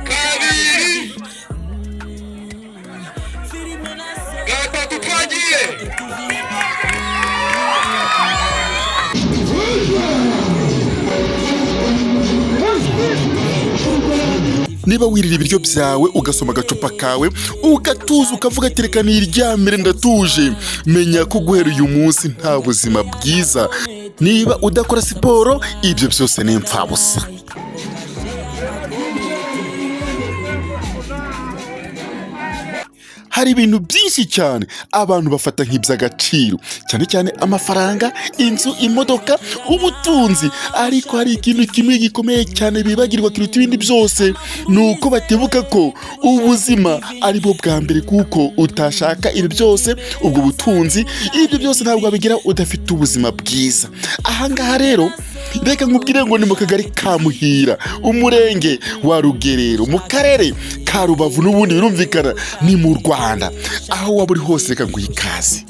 kabiri gatatu twagiye. Niba wirira ibiryo byawe ugasoma agacupa kawe ugatuza ukavuga ati reka niryamire ndatuje, menya ko guhera uyu munsi nta buzima bwiza. Niba udakora siporo ibyo byose ni impfabusa. Hari ibintu byinshi cyane abantu bafata nk'iby'agaciro, cyane cyane amafaranga, inzu, imodoka, ubutunzi, ariko hari ikintu kimwe gikomeye cyane bibagirwa kiruta ibindi byose, ni uko batibuka ko ubuzima ari bwo bwa mbere, kuko utashaka ibi byose, ubwo butunzi, ibyo byose ntabwo wabigira udafite ubuzima bwiza. Ahangaha rero reka nkubwire ngo ni mu kagari ka Muhira, umurenge wa Rugerero, mu karere ka Rubavu, n'ubundi birumvikana ni mu Rwanda. Aho waba uri hose reka nguhe ikaze.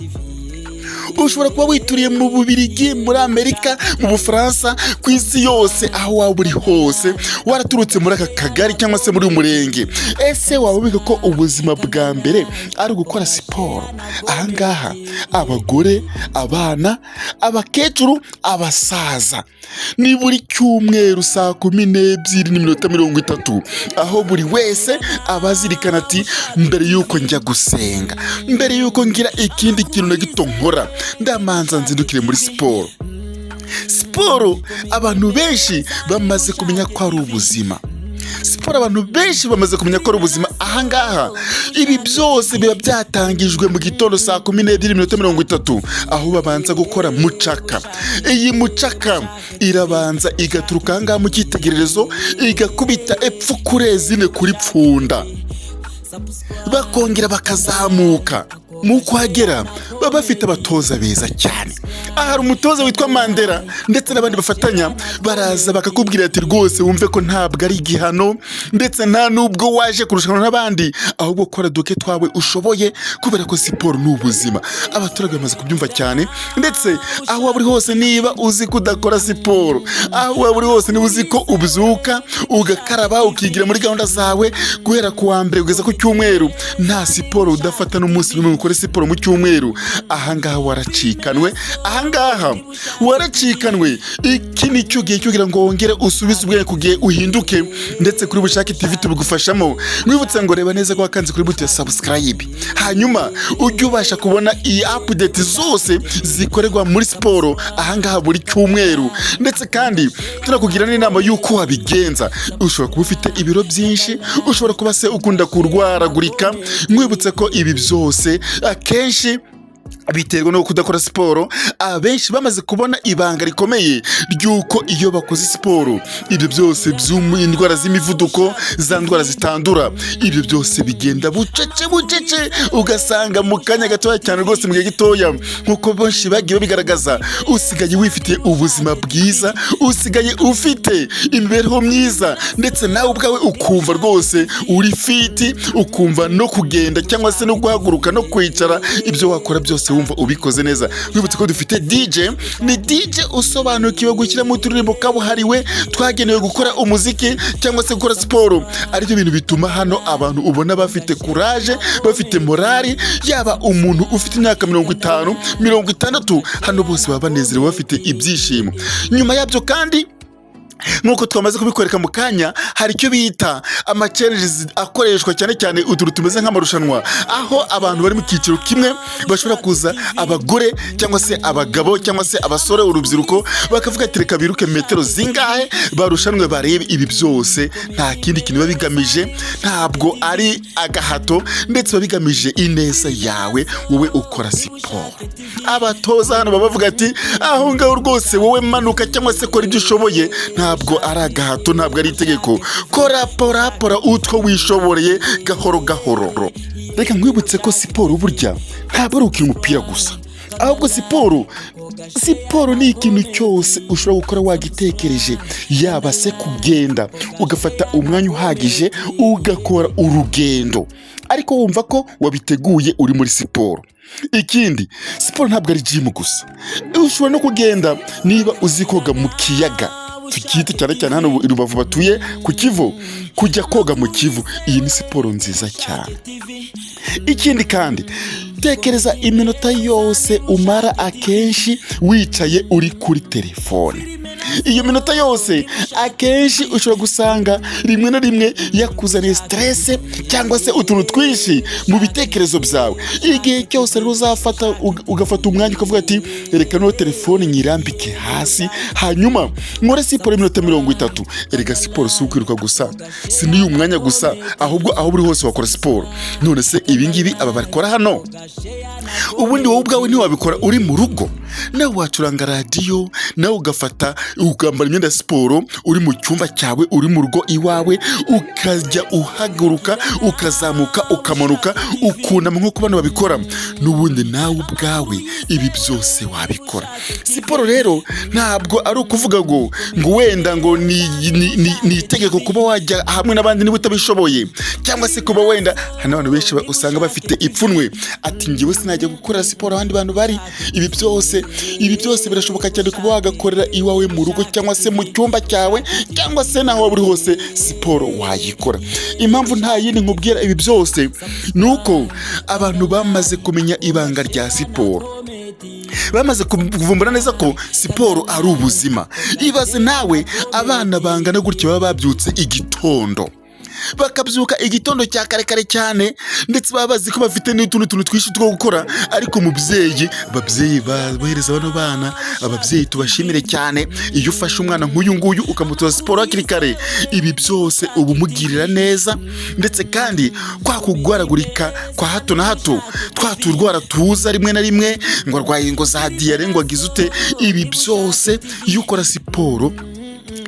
Ushobora kuba wituriye mu Bubiligi, muri Amerika, mu Bufaransa, ku isi yose, aho waba uri hose waraturutse muri aka kagari cyangwa se muri uyu murenge. Ese waba ubiga ko ubuzima bwa mbere ari ugukora siporo? Ahangaha abagore, abana, abakecuru, abasaza, ni buri cyumweru saa 12:30, aho buri wese abazirikana ati mbere yuko njya gusenga, mbere yuko ngira ikindi kintu na gito nkora, ndamanza nzindukire muri siporo. Siporo abantu benshi bamaze kumenya ko ari ubuzima. Siporo abantu benshi bamaze kumenya ko ari ubuzima. Ahangaha ibi byose biba byatangijwe mu gitondo saa 12:30, aho babanza gukora mucaka. Iyi mucaka irabanza igaturuka ahangaha mu cyitegererezo, igakubita epfu kurezi ne kuri pfunda, bakongera bakazamuka. Mu kuhagera baba bafite abatoza beza cyane. Hari umutoza witwa Mandela ndetse n'abandi bafatanya, baraza bakakubwira ati rwose wumve ko ntabwo ari igihano, ndetse nta nubwo waje kurushanwa n'abandi, ahubwo kora duke twawe ushoboye, kubera ko siporo ni ubuzima. Abaturage bamaze kubyumva cyane, ndetse aho waba uri hose niba uzi ko udakora siporo, aho waba uri hose niba uzi ko ubyuka ugakaraba ukigira muri gahunda zawe guhera ku wa mbere kugeza ku cyumweru, nta siporo udafata n'umunsi n'umwe ukore siporo mu cyumweru, ahangaha waracikanwe. Ahangaha waracikanwe. Iki ni cyo gihe kugira ngo wongere usubize ubwenge kugiye uhinduke, ndetse kuri Bushake TV tubigufashamo. Mwibutse ngo reba neza ko wakanze kuri buto ya subscribe, hanyuma ujye ubasha kubona iyi update zose zikorerwa muri siporo ahangaha buri cyumweru. Ndetse kandi tunakugira n'inama y'uko wabigenza. Ushobora kuba ufite ibiro byinshi, ushobora kuba se ukunda kurwaragurika. Mwibutse ko ibi byose akenshi biterwa no kudakora siporo. Abenshi bamaze kubona ibanga rikomeye ry'uko iyo bakoze siporo, ibyo byose indwara z'imivuduko, za ndwara zitandura, ibyo byose bigenda bucece, ugasanga mu kanya gatoya cyane rwose, mu gihe gitoya, nk'uko benshi bagiye babigaragaza, usigaye wifitiye ubuzima bwiza, usigaye ufite imibereho myiza, ndetse nawe ubwawe ukumva rwose uri fiti, ukumva no kugenda cyangwa se no guhaguruka no kwicara, ibyo wakora byose wumva ubikoze neza. Wibutse ko dufite DJ, ni DJ usobanukiwe gushyira mu turirimbo kabuhariwe twagenewe gukora umuziki cyangwa se gukora siporo. Aribyo bintu bituma hano abantu ubona bafite courage, bafite morali, yaba umuntu ufite imyaka 50, 60, hano bose baba banezerewe, bafite ibyishimo. Nyuma yabyo kandi, nk'uko twamaze kubikwereka mu kanya, hari icyo bita ama-challenges akoreshwa cyane cyane utuntu tumeze nk'amarushanwa, aho abantu bari mu cyiciro kimwe bashobora kuza, abagore cyangwa se abagabo cyangwa se abasore, urubyiruko, bakavuga ati reka biruke metero zingahe, barushanwe barebe. Ibi byose nta kindi kintu biba bigamije, ntabwo ari agahato, ndetse biba bigamije ineza yawe wowe ukora siporo. Abatoza hano baba bavuga ati aho ngaho rwose wowe manuka cyangwa se kora ibyo ushoboye, ntabwo ari agahato, ntabwo ari itegeko. Kora pora utwo wishoboreye gahoro gahoro. Reka nkwibutse ko siporo burya ntabwo ari ukina umupira gusa, ahubwo siporo ni ikintu cyose ushobora gukora wagitekereje, yaba se kugenda ugafata umwanya uhagije ugakora urugendo, ariko wumva ko wabiteguye uri muri siporo. Ikindi, siporo ntabwo ari gym gusa, ushobora no kugenda niba uzi koga mu kiyaga, tukite cyane cyane hano i Rubavu batuye ku Kivu, kujya koga mu Kivu. Iyi ni siporo nziza cyane. Ikindi kandi tekereza iminota yose umara akenshi wicaye uri kuri telefone. Iyo minota yose akenshi ushobora gusanga rimwe na rimwe yakuzaniye stress cyangwa se utuntu twinshi mu bitekerezo byawe. Igihe cyose rero uzafata ugafata umwanya ukavuga ati reka no telefone nyirambike hasi hanyuma nkore siporo iminota 30. Erega siporo si ukwiruka gusa, si niyo umwanya gusa, ahubwo aho buri hose wakora siporo. None se ibi ngibi aba bakora hano, ubundi wowe ubwawe ntiwabikora uri mu rugo? Nawe wacuranga radiyo, nawe ugafata ukambara imyenda ya siporo uri mu cyumba cyawe, uri mu rugo iwawe, ukajya uhaguruka ukazamuka ukamanuka ukunama nk'uko bano babikora. N'ubundi nawe ubwawe ibi byose wabikora. Siporo rero ntabwo ari ukuvuga ngo wenda ngo ni itegeko kuba wajya hamwe n'abandi niba utabishoboye, cyangwa se kuba wenda hano abantu benshi usanga bafite ipfunwe ati ngiwe sinajya gukora siporo abandi bantu bari. Ibi byose birashoboka cyane kuba wagakorera iwawe mu rugo cyangwa se mu cyumba cyawe cyangwa se naho waba uri hose, siporo wayikora. Impamvu nta yindi nkubwira ibi byose nuko abantu bamaze kumenya ibanga rya siporo, bamaze kuvumbura neza ko siporo ari ubuzima. Ibaze nawe abana bangana gutya baba babyutse igitondo, bakabyuka igitondo cya kare cyane, ndetse baba bazi ko bafite n'utuntu twinshi two gukora. Ariko babyeyi bahereza bano bana, ababyeyi tubashimire cyane. Iyo ufashe umwana nk'uyu nguyu ukamutoza siporo hakiri kare, ibi byose uba umugirira neza. Ndetse kandi kwa kugwaragurika kwa hato na hato, twa turwara tuza rimwe na rimwe ngo arwaye ngo za diyare ngo agize ute, ibi byose iyo ukora siporo,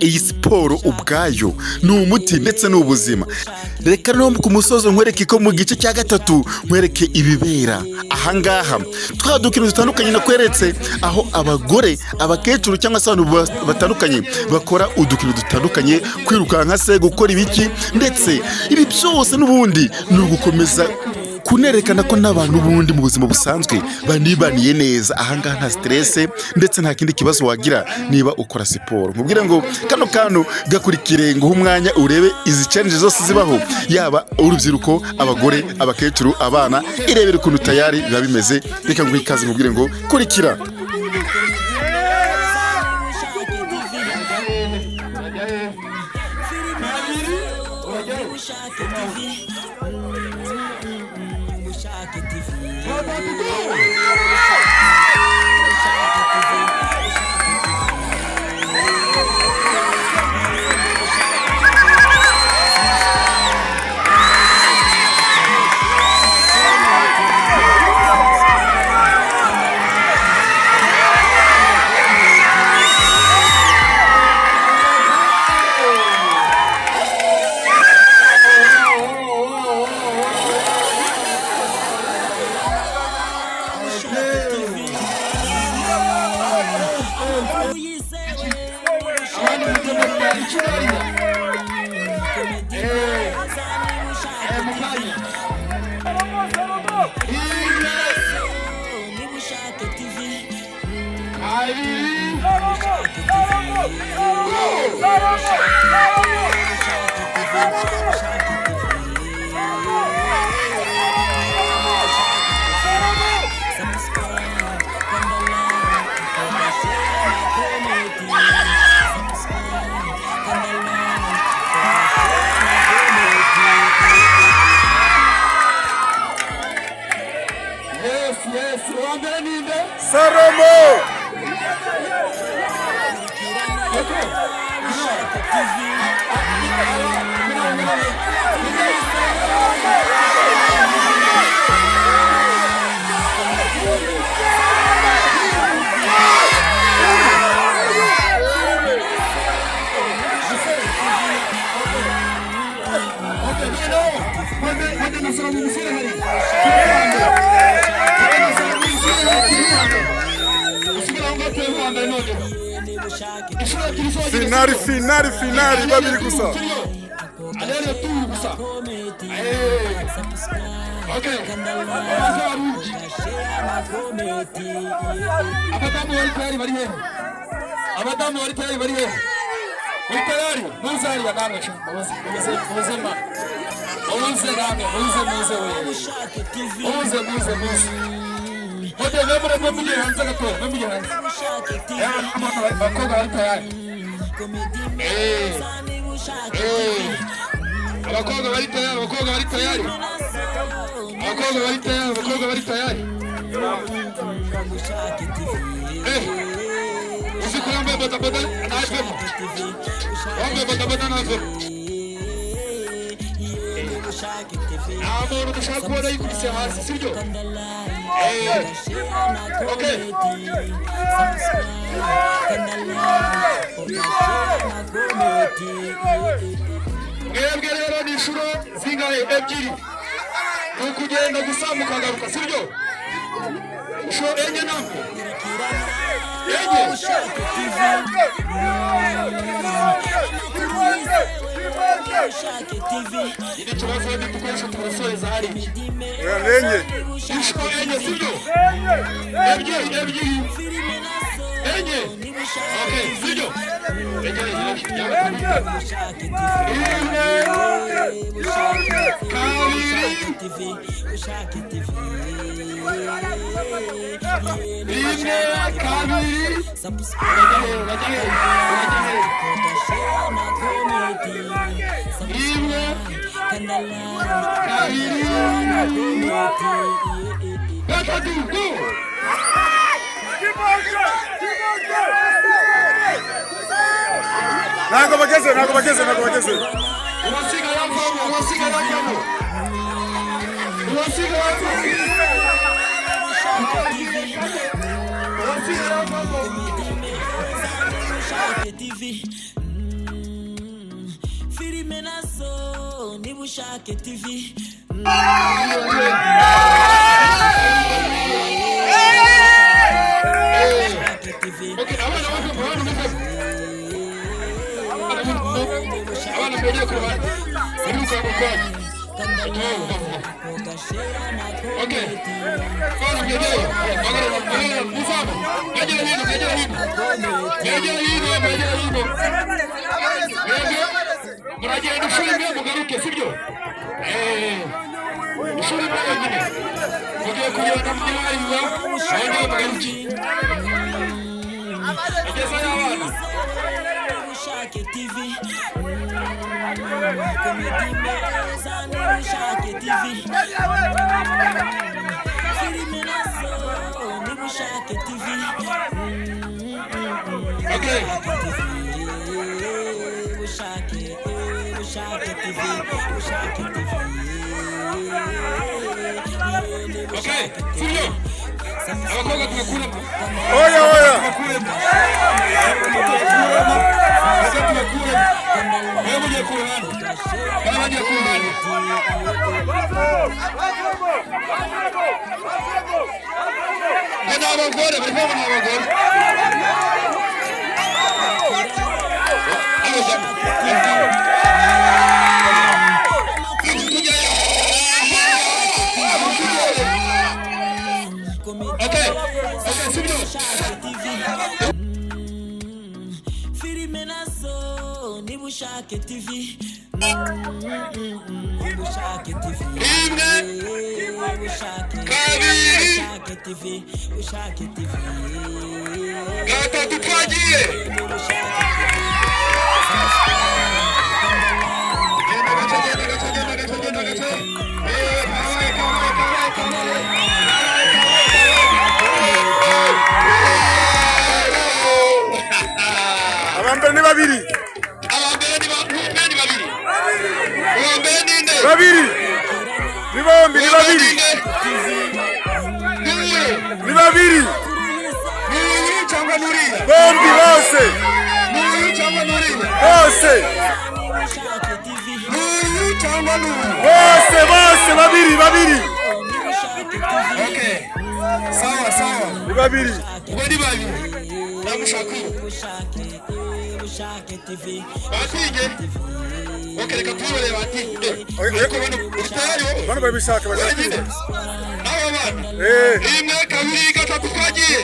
iyi siporo ubwayo ni umuti ndetse n'ubuzima. Reka no ku musozo nkwereke ko mu gice cya gatatu nkwereke ibibera ahangaha. Twadukino dutandukanye nakweretse aho abagore, abakecuru cyangwa se abantu batandukanye bakora udukino dutandukanye, kwirukanka se, gukora ibiki, ndetse ibi byose n'ubundi ni ugukomeza kunerekana ko n'abantu bundi mu buzima busanzwe banibaniye neza. Ahangaha nta stress ndetse nta kindi kibazo wagira niba ukora siporo. Nkubwire ngo kano gakurikire ngo umwanya urebe izi challenge zose zibaho, yaba urubyiruko, abagore, abakecuru, abana, irebere ukuntu tayari biba bimeze. Reka ngo ikaze nkubwire ngo kurikira. Salomo. Finali babiri gusa. Okay. Abadamu wari tayari bari he? Itayari muzari ya namwe muze ma muze namwe muze we muze Ote nemure mumije hanze gato mumije hanze ya bakobwa bari tayari abakobwa bari tayari usiku yambaye bodaboda navemo wambaye bodaboda navemo nta muntu dushaka kubona yikubise hasi sibyo okay mwebwe rero ni inshuro zingahe ebyiri ni ukugenda gusambuka agaruka sibyo inshuro enye ntabwo ini kibazo ni dukoresha turasoreza hari inshuro enye sibyo ebyiri enye okay sibyo Nago bageze. Bushake TV. Muragenda ushimwe mugaruke sibyo ushimwe nyine mugiye kugenda mbyariza abandi mugaruke ageza y'abana Bushake TV Comedy meza ni Bushake TV Filime nazo ni Bushake TV okay Bushake TV okay sibyo abakobwa tubakuramo Oya wewe mugiye ku ruhande bana bagiye ku ruhande abagore barimo abagore Filime nazo ni Bushake TV Bushake TV Bushake TV gatatu twagiye abambere ni babiri babiri ni bombi ni babiri bombi bose babiri okay sawa ni babiri ubari babiri namushaka Bushake TV batige okay reka tubore batige ariko bano babishaka bagende aba bana imwe kabiri gatatu twagiye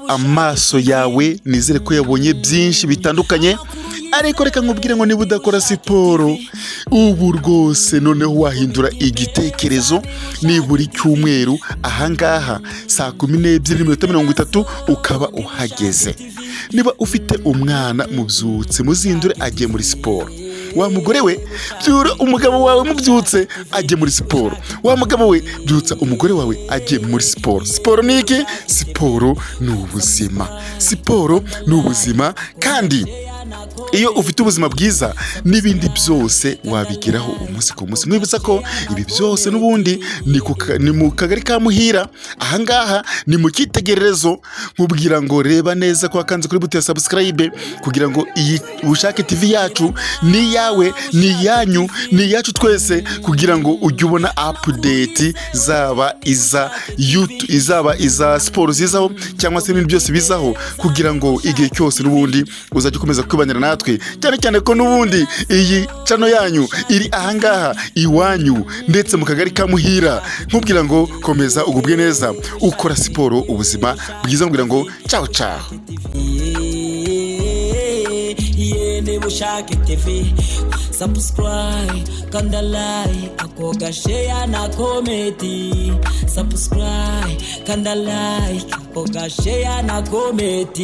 amaso yawe nizere ko yabonye byinshi bitandukanye, ariko reka nkubwire ngo niba udakora siporo ubu rwose noneho wahindura igitekerezo. ni buri cyumweru ahangaha saa 12:30 ukaba uhageze. niba ufite umwana mubyutse muzindure agiye muri siporo. wa mugore we byura umugabo wawe mubyutse agiye muri siporo. wa mugabo we byutsa umugore wawe agiye muri siporo. Siporo ni iki? Siporo ni ubuzima. Siporo ni ubuzima, kandi iyo ufite ubuzima bwiza n'ibindi byose wabigeraho umunsi ku munsi. Mwibutsa ko ibi byose n'ubundi ni mu kagari ka Muhira. ahangaha ni mu cyitegererezo. nkubwira ngo reba neza ko wakanze kuri buto ya subscribe kugira ngo iyi Ubushake TV yacu ni yawe, ni yanyu, ni yacu twese, kugira ngo ujye ubona update zaba iza siporo zizaho cyangwa se ibintu byose bizaho, kugira ngo igihe cyose n'ubundi uzajya ukomeza kwibanira natwe, cyane cyane ko n'ubundi iyi channel yanyu iri ahangaha iwanyu ndetse mu kagari ka Muhira. nkubwira ngo komeza ugubwe neza ukora siporo, ubuzima bwiza. nkubwira ngo ciao ciao. Ubushake TV, subscribe, kanda like, akoga share na comment. Subscribe, kanda like, akoga share na comment.